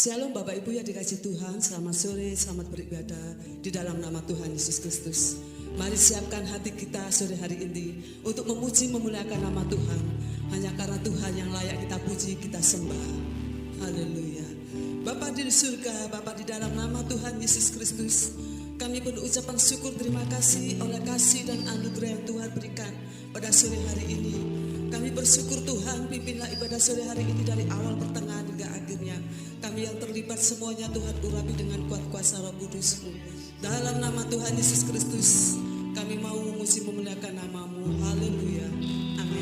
Shalom Bapak Ibu yang dikasihi Tuhan, selamat sore, selamat beribadah di dalam nama Tuhan Yesus Kristus. Mari siapkan hati kita sore hari ini untuk memuji memuliakan nama Tuhan. Hanya karena Tuhan yang layak kita puji, kita sembah. Haleluya. Bapa di surga, Bapa di dalam nama Tuhan Yesus Kristus, kami penuh ucapan syukur terima kasih oleh kasih dan anugerah yang Tuhan berikan pada sore hari ini. Kami bersyukur Tuhan, pimpinlah ibadah sore hari ini dari awal pertengahan hingga akhirnya. Kami yang terlibat semuanya Tuhan urapi dengan kuat kuasa Roh Kudus-Mu. Dalam nama Tuhan Yesus Kristus, kami mau memuji memuliakan nama-Mu. Haleluya. Amin.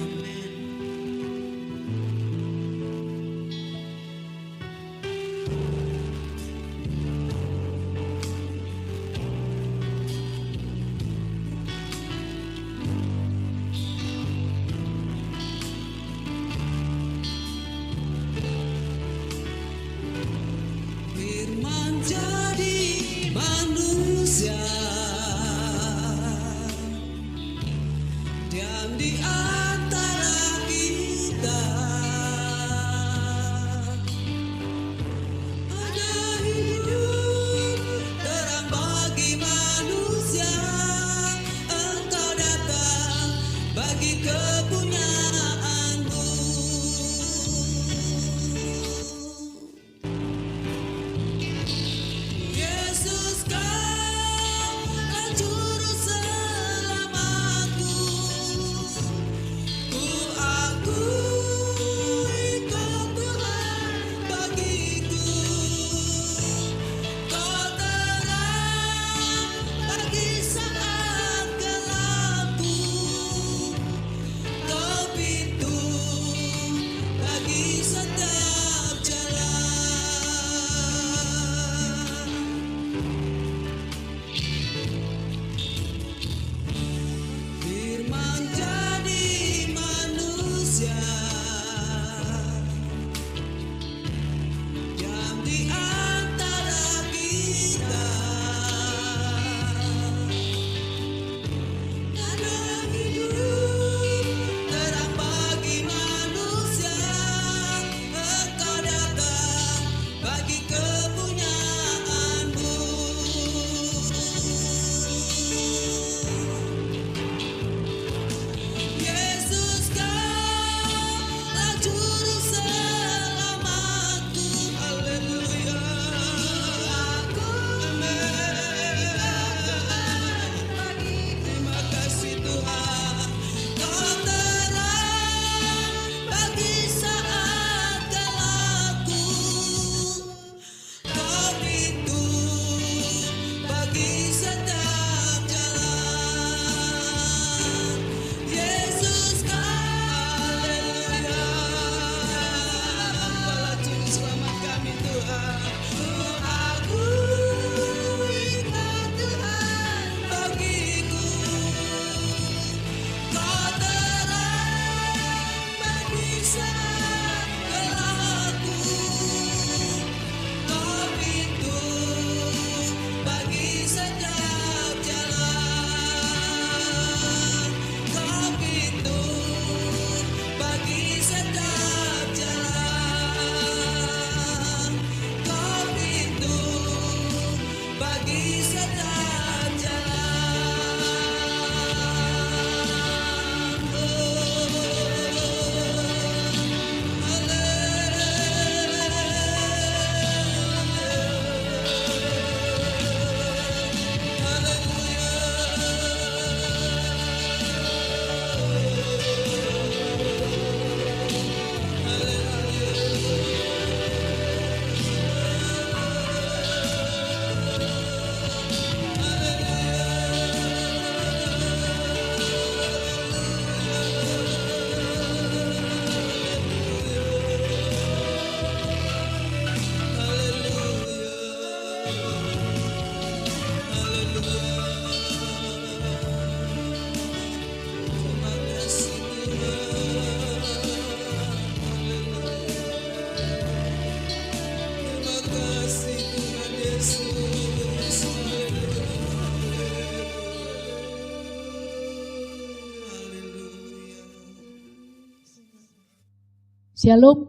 Shalom.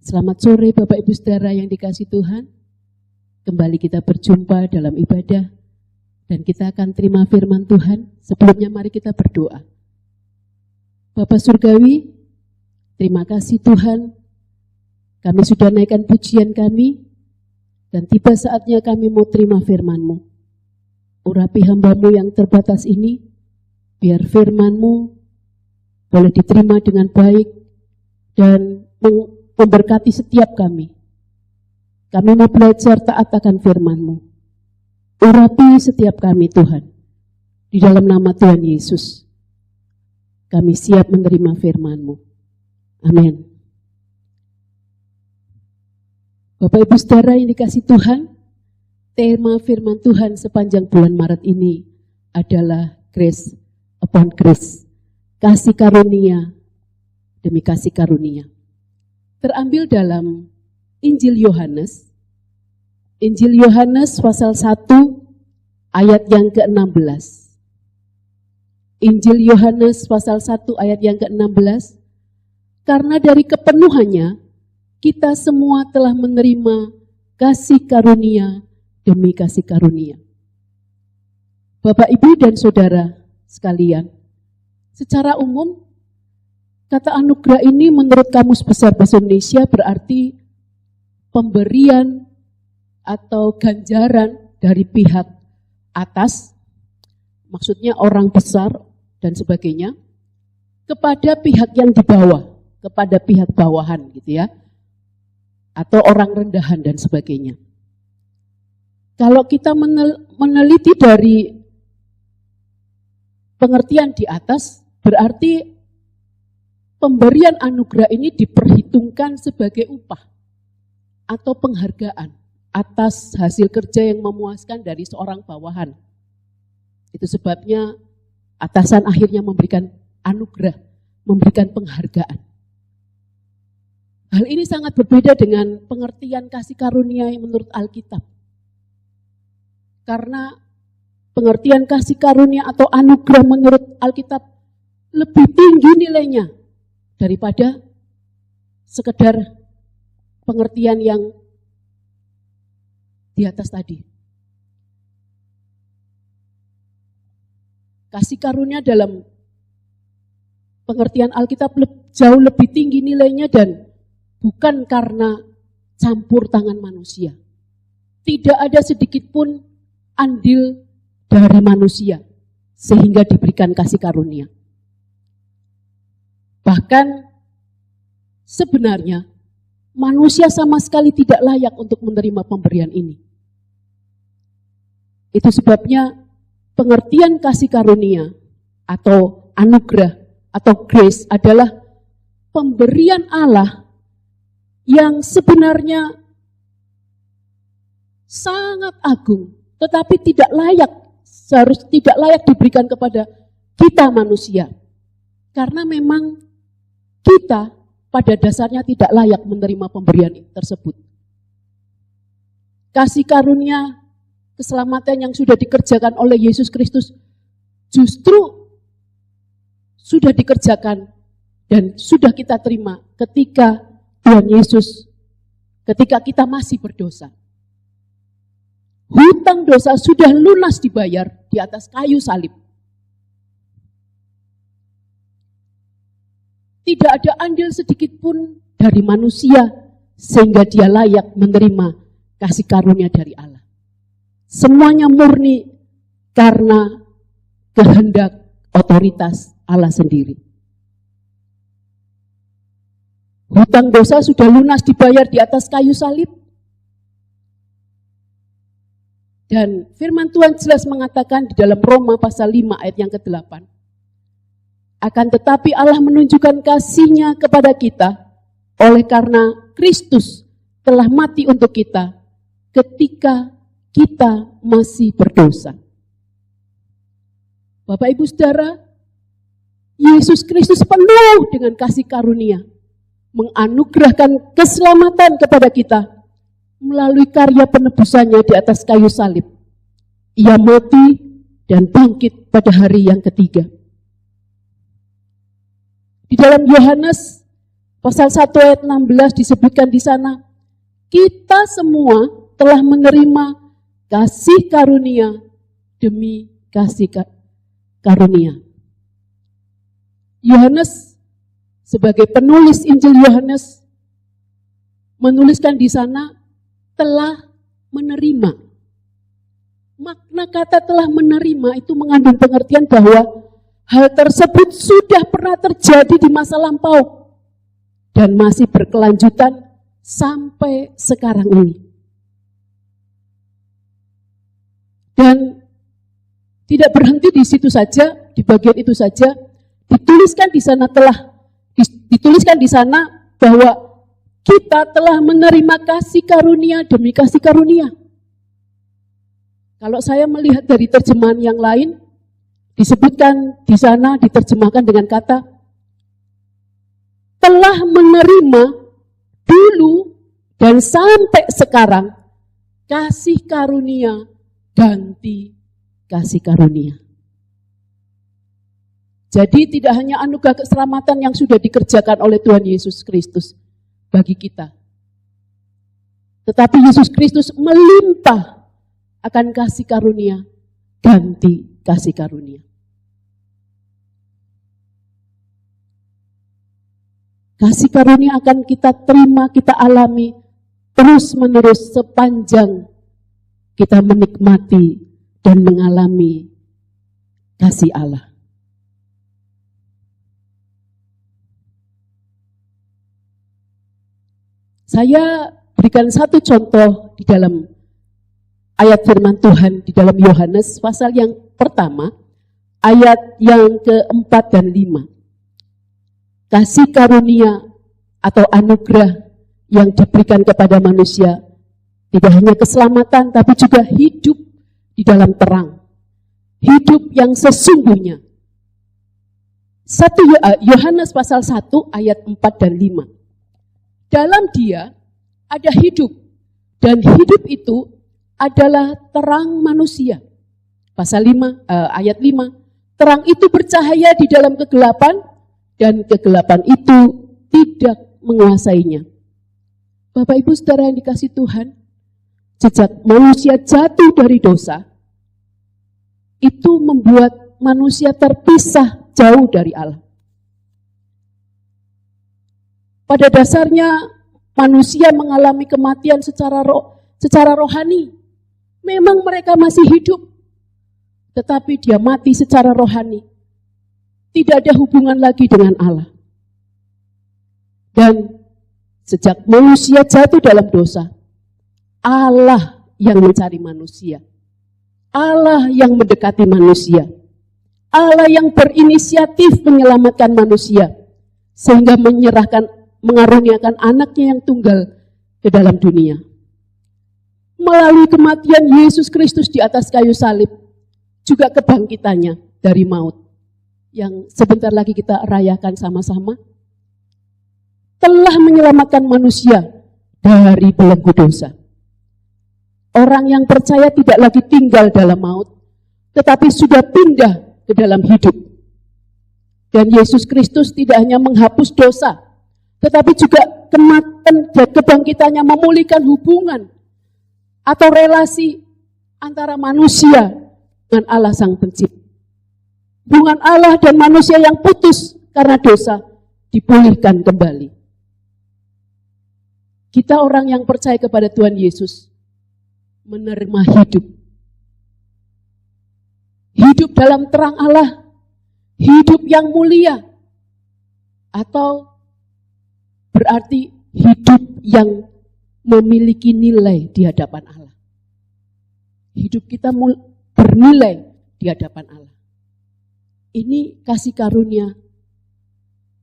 Selamat sore Bapak Ibu Saudara yang dikasihi Tuhan. Kembali kita berjumpa dalam ibadah dan kita akan terima firman Tuhan. Sebelumnya mari kita berdoa. Bapa Surgawi, terima kasih Tuhan. Kami sudah naikkan pujian kami dan tiba saatnya kami mau terima firman-Mu. Urapi hamba-Mu yang terbatas ini, biar firman-Mu boleh diterima dengan baik dan memberkati setiap kami. Kami mau belajar taat akan firman-Mu. Urapi setiap kami Tuhan. Di dalam nama Tuhan Yesus, kami siap menerima firman-Mu. Amin. Bapak Ibu Saudara yang dikasihi Tuhan, tema firman Tuhan sepanjang bulan Maret ini adalah Grace upon Grace. Kasih karunia demi kasih karunia. Terambil dalam Injil Yohanes pasal 1 ayat yang ke-16. Injil Yohanes pasal 1 ayat yang ke-16. Karena dari kepenuhannya kita semua telah menerima kasih karunia demi kasih karunia. Bapak, Ibu, dan Saudara sekalian, secara umum kata anugerah ini menurut Kamus Besar Bahasa Indonesia berarti pemberian atau ganjaran dari pihak atas, maksudnya orang besar dan sebagainya, kepada pihak yang di bawah, kepada pihak bawahan gitu ya, atau orang rendahan dan sebagainya. Kalau kita meneliti dari pengertian di atas, berarti pemberian anugerah ini diperhitungkan sebagai upah atau penghargaan atas hasil kerja yang memuaskan dari seorang bawahan. Itu sebabnya atasan akhirnya memberikan anugerah, memberikan penghargaan. Hal ini sangat berbeda dengan pengertian kasih karunia yang menurut Alkitab. Karena pengertian kasih karunia atau anugerah menurut Alkitab lebih tinggi nilainya daripada sekedar pengertian yang di atas tadi. Kasih karunia dalam pengertian Alkitab jauh lebih tinggi nilainya dan bukan karena campur tangan manusia. Tidak ada sedikit pun andil dari manusia sehingga diberikan kasih karunia. Bahkan sebenarnya manusia sama sekali tidak layak untuk menerima pemberian ini. Itu sebabnya pengertian kasih karunia atau anugerah atau grace adalah pemberian Allah yang sebenarnya sangat agung, tetapi tidak layak diberikan kepada kita manusia. Karena memang kita pada dasarnya tidak layak menerima pemberian tersebut. Kasih karunia keselamatan yang sudah dikerjakan oleh Yesus Kristus justru sudah dikerjakan dan sudah kita terima ketika Tuhan Yesus, ketika kita masih berdosa. Hutang dosa sudah lunas dibayar di atas kayu salib. Tidak ada andil sedikit pun dari manusia sehingga dia layak menerima kasih karunia dari Allah. Semuanya murni karena kehendak otoritas Allah sendiri. Hutang dosa sudah lunas dibayar di atas kayu salib. Dan firman Tuhan jelas mengatakan di dalam Roma pasal 5 ayat yang ke-8. Akan tetapi Allah menunjukkan kasih-Nya kepada kita oleh karena Kristus telah mati untuk kita ketika kita masih berdosa. Bapak Ibu Saudara, Yesus Kristus penuh dengan kasih karunia, menganugerahkan keselamatan kepada kita melalui karya penebusannya di atas kayu salib. Ia mati dan bangkit pada hari yang ketiga. Di dalam Yohanes Pasal 1 ayat 16 disebutkan di sana, kita semua telah menerima kasih karunia demi kasih karunia. Yohanes sebagai penulis Injil Yohanes menuliskan di sana telah menerima. Makna kata telah menerima itu mengandung pengertian bahwa hal tersebut sudah pernah terjadi di masa lampau dan masih berkelanjutan sampai sekarang ini. Dan tidak berhenti di situ saja, di bagian itu saja, dituliskan di sana bahwa kita telah menerima kasih karunia demi kasih karunia. Kalau saya melihat dari terjemahan yang lain, disebutkan di sana, diterjemahkan dengan kata, telah menerima dulu dan sampai sekarang kasih karunia ganti kasih karunia. Jadi tidak hanya anugerah keselamatan yang sudah dikerjakan oleh Tuhan Yesus Kristus bagi kita, tetapi Yesus Kristus melimpah akan kasih karunia ganti kasih karunia. Kasih karunia akan kita terima, kita alami terus menerus sepanjang kita menikmati dan mengalami kasih Allah. Saya berikan satu contoh di dalam ayat firman Tuhan di dalam Yohanes pasal yang pertama, ayat yang ke-4 dan 5. Kasih karunia atau anugerah yang diberikan kepada manusia tidak hanya keselamatan tapi juga hidup di dalam terang. Hidup yang sesungguhnya. Yohanes pasal 1 ayat 4 dan 5. Dalam Dia ada hidup, dan hidup itu adalah terang manusia. Pasal 5, ayat 5, terang itu bercahaya di dalam kegelapan, dan kegelapan itu tidak menguasainya. Bapak Ibu Saudara yang dikasihi Tuhan, sejak manusia jatuh dari dosa, itu membuat manusia terpisah jauh dari Allah. Pada dasarnya manusia mengalami kematian secara rohani. Memang mereka masih hidup, tetapi dia mati secara rohani. Tidak ada hubungan lagi dengan Allah. Dan sejak manusia jatuh dalam dosa, Allah yang mencari manusia. Allah yang mendekati manusia. Allah yang berinisiatif menyelamatkan manusia. Sehingga mengaruniakan anaknya yang tunggal ke dalam dunia. Melalui kematian Yesus Kristus di atas kayu salib, juga kebangkitannya dari maut, yang sebentar lagi kita rayakan sama-sama, telah menyelamatkan manusia dari belenggu dosa. Orang yang percaya tidak lagi tinggal dalam maut, tetapi sudah pindah ke dalam hidup. Dan Yesus Kristus tidak hanya menghapus dosa, tetapi juga kematian dan kebangkitannya memulihkan hubungan atau relasi antara manusia dengan Allah Sang Pencipta. Hubungan Allah dan manusia yang putus karena dosa dipulihkan kembali. Kita orang yang percaya kepada Tuhan Yesus menerima hidup. Hidup dalam terang Allah, hidup yang mulia, atau berarti hidup yang memiliki nilai di hadapan Allah. Hidup kita bernilai di hadapan Allah. Ini kasih karunia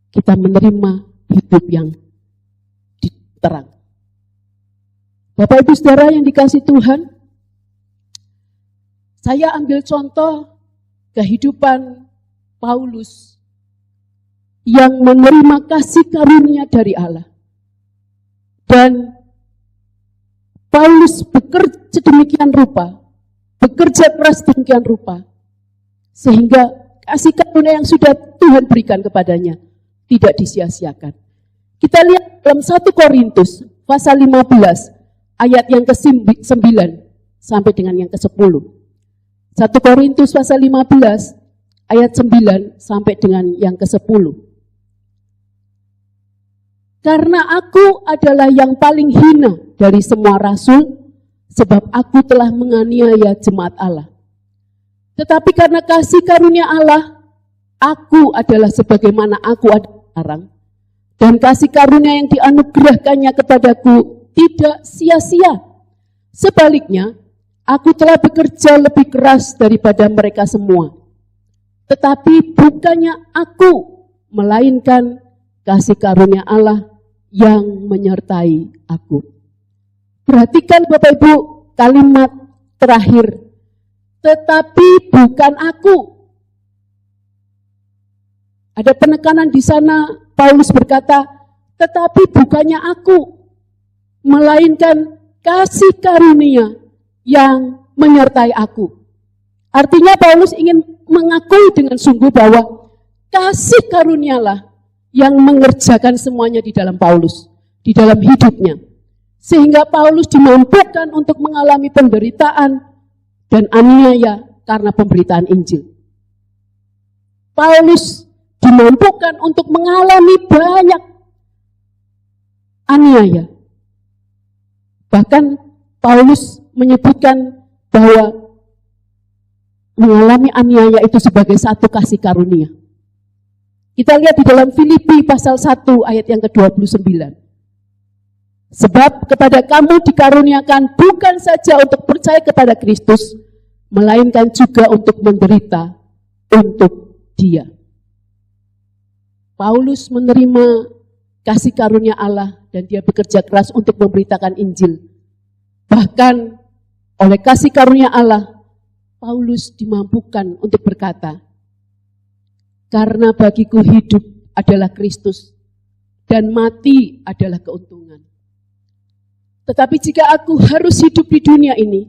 kita menerima hidup yang terang. Bapak Ibu Saudara yang dikasihi Tuhan, saya ambil contoh kehidupan Paulus yang menerima kasih karunia dari Allah. Dan Paulus bekerja sedemikian rupa, bekerja keras sedemikian rupa, sehingga kasih karunia yang sudah Tuhan berikan kepadanya tidak disia-siakan. Kita lihat dalam 1 Korintus pasal 15 ayat yang ke-9 sampai dengan yang ke-10. 1 Korintus pasal 15 ayat 9 sampai dengan yang ke-10. Karena aku adalah yang paling hina dari semua rasul, sebab aku telah menganiaya jemaat Allah. Tetapi karena kasih karunia Allah, aku adalah sebagaimana aku ada sekarang. Dan kasih karunia yang dianugerahkannya kepadaku tidak sia-sia. Sebaliknya, aku telah bekerja lebih keras daripada mereka semua. Tetapi bukannya aku, melainkan kasih karunia Allah yang menyertai aku. Perhatikan Bapak Ibu kalimat terakhir. Tetapi bukan aku. Ada penekanan di sana, Paulus berkata, tetapi bukannya aku, melainkan kasih karunia yang menyertai aku. Artinya Paulus ingin mengakui dengan sungguh bahwa kasih karunialah yang mengerjakan semuanya di dalam Paulus, di dalam hidupnya. Sehingga Paulus dimampukan untuk mengalami penderitaan dan aniaya karena pemberitaan Injil. Paulus dimampukan untuk mengalami banyak aniaya. Bahkan Paulus menyebutkan bahwa mengalami aniaya itu sebagai satu kasih karunia. Kita lihat di dalam Filipi pasal 1 ayat yang ke-29. Sebab kepada kamu dikaruniakan bukan saja untuk percaya kepada Kristus, melainkan juga untuk menderita untuk Dia. Paulus menerima kasih karunia Allah dan dia bekerja keras untuk memberitakan Injil. Bahkan oleh kasih karunia Allah, Paulus dimampukan untuk berkata, karena bagiku hidup adalah Kristus dan mati adalah keuntungan. Tetapi jika aku harus hidup di dunia ini,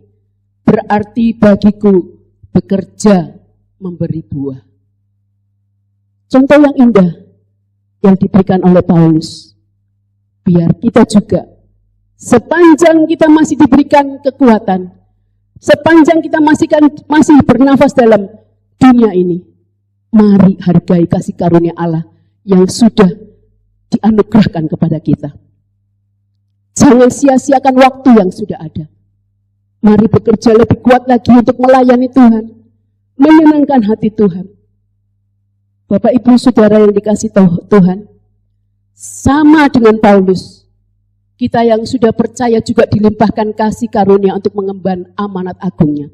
berarti bagiku bekerja memberi buah. Contoh yang indah yang diberikan oleh Paulus. Biar kita juga, sepanjang kita masih diberikan kekuatan, sepanjang kita masih bernafas dalam dunia ini, mari hargai kasih karunia Allah yang sudah dianugerahkan kepada kita. Jangan sia-siakan waktu yang sudah ada. Mari bekerja lebih kuat lagi untuk melayani Tuhan, menyenangkan hati Tuhan. Bapak Ibu Saudara yang dikasih Tuhan, sama dengan Paulus, kita yang sudah percaya juga dilimpahkan kasih karunia untuk mengemban amanat agungnya.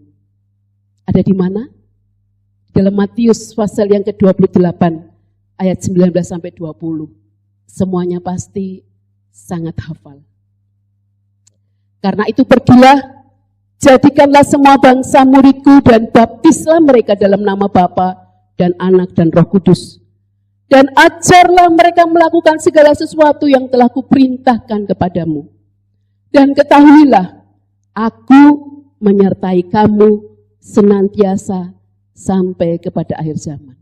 Ada di mana? Dalam Matius pasal yang ke-28 ayat 19 sampai 20. Semuanya pasti sangat hafal. Karena itu pergilah, jadikanlah semua bangsa muridku dan baptislah mereka dalam nama Bapa dan Anak dan Roh Kudus. Dan ajarlah mereka melakukan segala sesuatu yang telah kuperintahkan kepadamu. Dan ketahuilah, aku menyertai kamu senantiasa sampai kepada akhir zaman.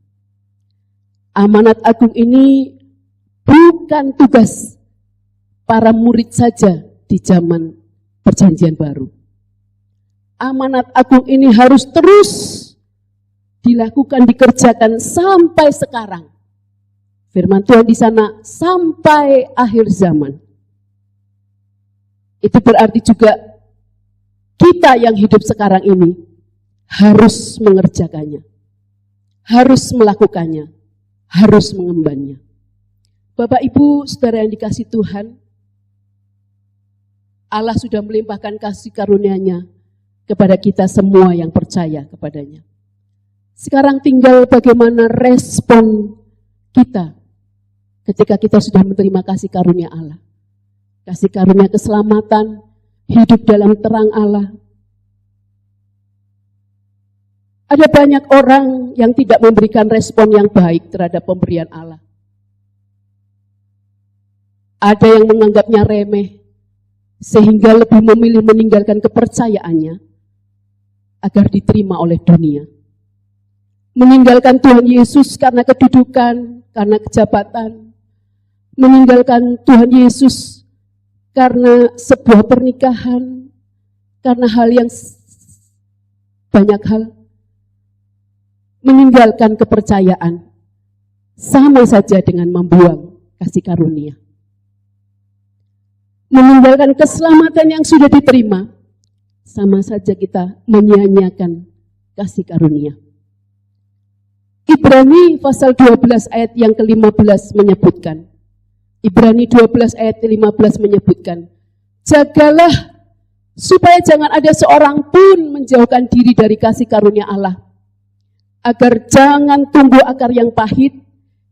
Amanat agung ini bukan tugas para murid saja di zaman Perjanjian Baru. Amanat agung ini harus terus dilakukan, dikerjakan sampai sekarang. Firman Tuhan di sana sampai akhir zaman. Itu berarti juga kita yang hidup sekarang ini harus mengerjakannya, harus melakukannya, harus mengembannya. Bapak Ibu Saudara yang dikasih Tuhan, Allah sudah melimpahkan kasih karunia-Nya kepada kita semua yang percaya kepadanya. Sekarang tinggal bagaimana respon kita ketika kita sudah menerima kasih karunia Allah. Kasih karunia keselamatan, hidup dalam terang Allah. Ada banyak orang yang tidak memberikan respon yang baik terhadap pemberian Allah. Ada yang menganggapnya remeh, sehingga lebih memilih meninggalkan kepercayaannya agar diterima oleh dunia. Meninggalkan Tuhan Yesus karena kedudukan, karena kejabatan, meninggalkan Tuhan Yesus karena sebuah pernikahan, karena hal yang banyak hal, meninggalkan kepercayaan, sama saja dengan membuang kasih karunia. Meninggalkan keselamatan yang sudah diterima, sama saja kita menyia-nyiakan kasih karunia. Ibrani pasal 12 ayat yang ke-15 menyebutkan, Ibrani 12 ayat ke-15 menyebutkan, jagalah supaya jangan ada seorang pun menjauhkan diri dari kasih karunia Allah, agar jangan tumbuh akar yang pahit,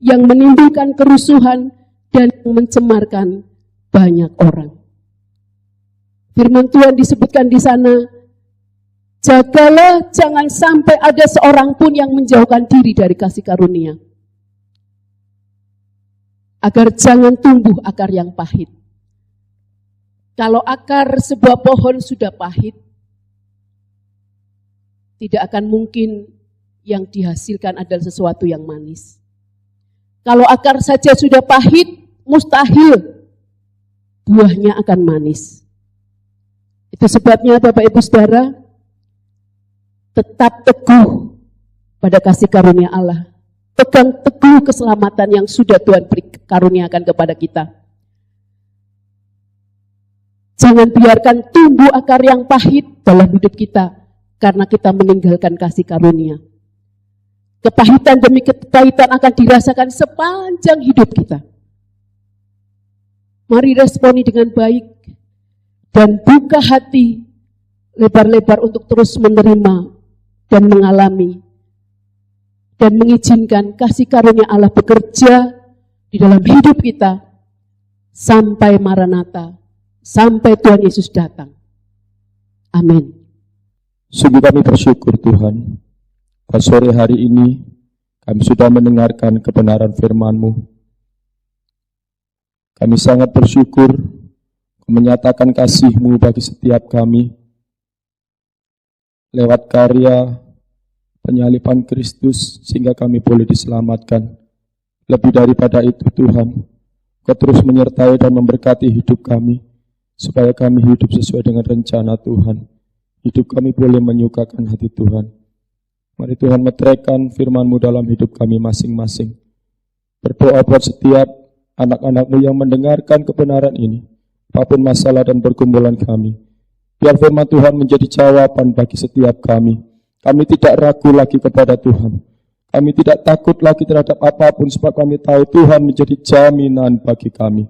yang menimbulkan kerusuhan dan mencemarkan banyak orang. Firman Tuhan disebutkan di sana, jagalah jangan sampai ada seorang pun yang menjauhkan diri dari kasih karunia, agar jangan tumbuh akar yang pahit. Kalau akar sebuah pohon sudah pahit, tidak akan mungkin yang dihasilkan adalah sesuatu yang manis. Kalau akar saja sudah pahit, mustahil buahnya akan manis. Itu sebabnya Bapak Ibu Saudara, tetap teguh pada kasih karunia Allah. Pegang teguh keselamatan yang sudah Tuhan karuniakan kepada kita. Jangan biarkan tumbuh akar yang pahit dalam hidup kita karena kita meninggalkan kasih karunia. Kepahitan demi kepahitan akan dirasakan sepanjang hidup kita. Mari responi dengan baik dan buka hati lebar-lebar untuk terus menerima dan mengalami dan mengizinkan kasih karunia Allah bekerja di dalam hidup kita sampai Maranatha, sampai Tuhan Yesus datang. Amin. Sungguh kami bersyukur Tuhan, pada sore hari ini kami sudah mendengarkan kebenaran firman-Mu. Kami sangat bersyukur menyatakan kasih-Mu bagi setiap kami lewat karya penyaliban Kristus sehingga kami boleh diselamatkan. Lebih daripada itu Tuhan, Kau terus menyertai dan memberkati hidup kami supaya kami hidup sesuai dengan rencana Tuhan. Hidup kami boleh menyukakan hati Tuhan. Mari Tuhan meteraikan firman-Mu dalam hidup kami masing-masing. Berdoa buat setiap anak-anak-Mu yang mendengarkan kebenaran ini, apapun masalah dan pergumulan kami. Biar firman Tuhan menjadi jawaban bagi setiap kami. Kami tidak ragu lagi kepada Tuhan. Kami tidak takut lagi terhadap apapun sebab kami tahu Tuhan menjadi jaminan bagi kami.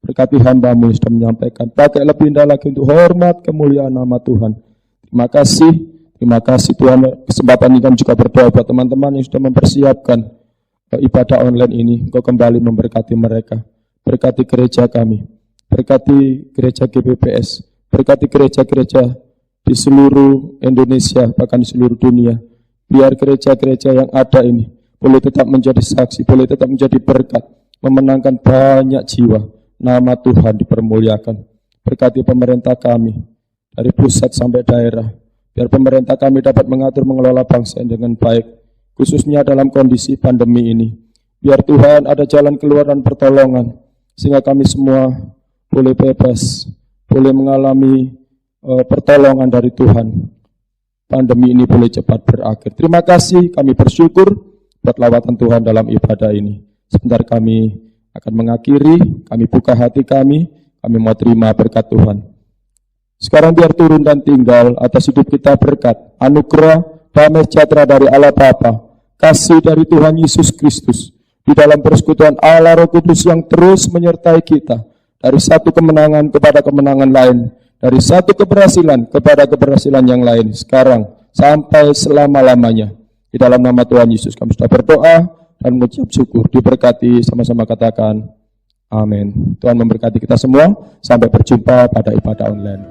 Berkati hamba-Mu yang sudah menyampaikan. Pakai lebih indah lagi untuk hormat kemuliaan nama Tuhan. Terima kasih Tuhan. Kesempatan ini kami juga berdoa buat teman-teman yang sudah mempersiapkan ibadah online ini. Engkau kembali memberkati mereka. Berkati gereja kami. Berkati gereja GBPS. Berkati gereja-gereja di seluruh Indonesia, bahkan di seluruh dunia. Biar gereja-gereja yang ada ini boleh tetap menjadi saksi, boleh tetap menjadi berkat, memenangkan banyak jiwa. Nama Tuhan dipermuliakan. Berkati pemerintah kami, dari pusat sampai daerah. Biar pemerintah kami dapat mengatur mengelola bangsa dengan baik, khususnya dalam kondisi pandemi ini. Biar Tuhan ada jalan keluar dan pertolongan, sehingga kami semua boleh bebas, boleh mengalami pertolongan dari Tuhan. Pandemi ini boleh cepat berakhir. Terima kasih, kami bersyukur buat lawatan Tuhan dalam ibadah ini. Sebentar kami akan mengakhiri, kami buka hati kami mau terima berkat Tuhan. Sekarang biar turun dan tinggal atas hidup kita berkat, anugerah, damai sejahtera dari Allah Bapa, kasih dari Tuhan Yesus Kristus, di dalam persekutuan Allah Roh Kudus yang terus menyertai kita, dari satu kemenangan kepada kemenangan lain, dari satu keberhasilan kepada keberhasilan yang lain, sekarang sampai selama-lamanya. Di dalam nama Tuhan Yesus kami sudah berdoa dan mengucap syukur. Diberkati, sama-sama katakan amin. Tuhan memberkati kita semua. Sampai berjumpa pada ibadah online.